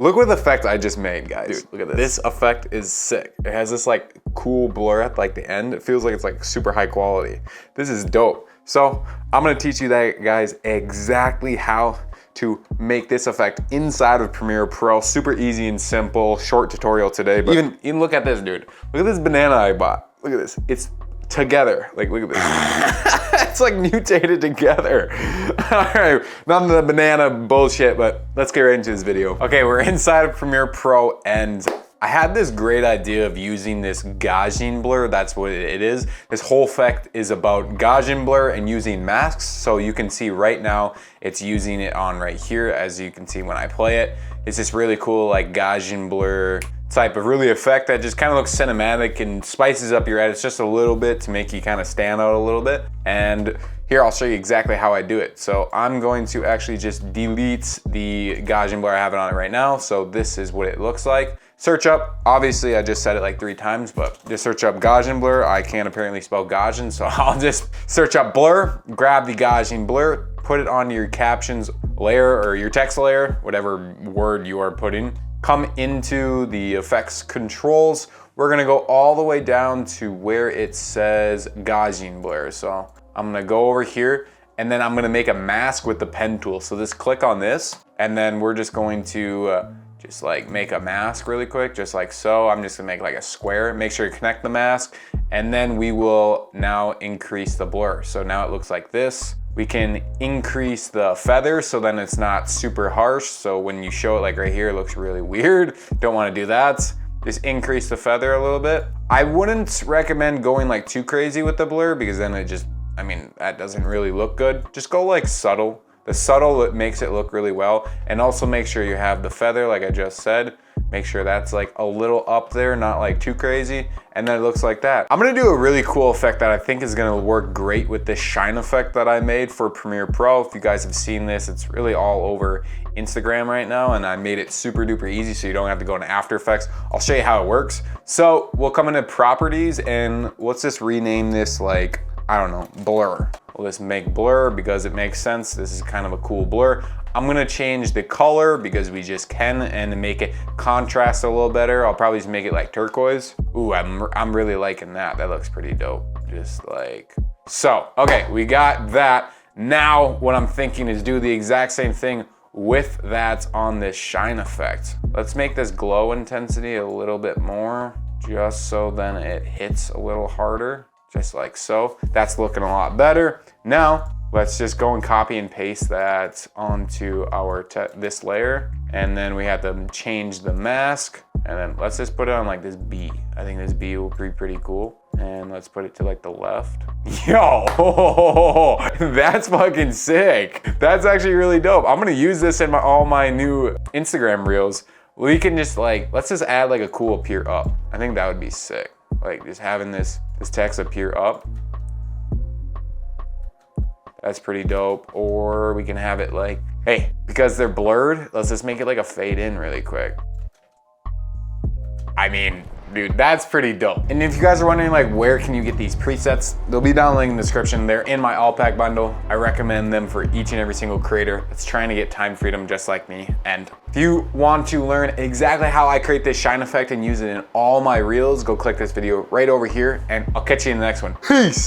Look what effect I just made, guys. Dude, look at this. This effect is sick. It has this like cool blur at like the end. It feels like it's like super high quality. This is dope. So I'm gonna teach you that, guys, exactly how to make this effect inside of Premiere Pro. Super easy and simple, short tutorial today. But even look at this, dude. Look at this banana I bought. Look at this. It's together. Like, look at this. It's like mutated together. All right, none of the banana bullshit, but let's get right into this video. Okay, we're inside of Premiere Pro, and I had this great idea of using this Gaussian blur. That's what it is. This whole effect is about Gaussian blur and using masks. So you can see right now, it's using it on right here. As you can see when I play it, it's this really cool like Gaussian blur type of really effect that just kind of looks cinematic and spices up your edits just a little bit to make you kind of stand out a little bit. And here, I'll show you exactly how I do it. So I'm going to actually just delete the Gaussian blur. I have it on it right now. So this is what it looks like. Search up, obviously I just said it like 3 times, but just search up Gaussian blur. I can't apparently spell Gaussian, so I'll just search up blur, grab the Gaussian blur, put it on your captions layer or your text layer, whatever word you are putting. Come into the effects controls. We're gonna go all the way down to where it says Gaussian blur. So I'm gonna go over here, and then I'm gonna make a mask with the pen tool. So just click on this, and then we're just going to just like make a mask really quick, just like so. I'm just gonna make like a square. Make sure you connect the mask, and then we will now increase the blur. So now it looks like this. We can increase the feather so then it's not super harsh. So when you show it like right here, it looks really weird. Don't wanna do that. Just increase the feather a little bit. I wouldn't recommend going like too crazy with the blur because then it just, I mean, that doesn't really look good. Just go like subtle. The subtle, it makes it look really well. And also make sure you have the feather, like I just said. Make sure that's like a little up there, not like too crazy. And then it looks like that. I'm gonna do a really cool effect that I think is gonna work great with this shine effect that I made for Premiere Pro. If you guys have seen this, it's really all over Instagram right now, and I made it super duper easy so you don't have to go into After Effects. I'll show you how it works. So we'll come into properties, and let's just rename this like, I don't know, blur. We'll just make blur because it makes sense. This is kind of a cool blur. I'm gonna change the color because we just can, and make it contrast a little better. I'll probably just make it like turquoise. Ooh, I'm really liking that. That looks pretty dope. Just like so. Okay, we got that. Now what I'm thinking is do the exact same thing with that on this shine effect. Let's make this glow intensity a little bit more, just so then it hits a little harder. Just like so. That's looking a lot better. Now, let's just go and copy and paste that onto our this layer. And then we have to change the mask. And then let's just put it on like this B. I think this B will be pretty cool. And let's put it to like the left. Yo, that's fucking sick. That's actually really dope. I'm gonna use this in all my new Instagram reels. We can just like, let's just add like a cool appear up. I think that would be sick. Like just having this text appear up. That's pretty dope. Or we can have it like, hey, because they're blurred, let's just make it like a fade in really quick. I mean, dude, that's pretty dope. And if you guys are wondering like, where can you get these presets? They'll be down linked in the description. They're in my all pack bundle. I recommend them for each and every single creator that's trying to get time freedom just like me. And if you want to learn exactly how I create this shine effect and use it in all my reels, go click this video right over here, and I'll catch you in the next one. Peace.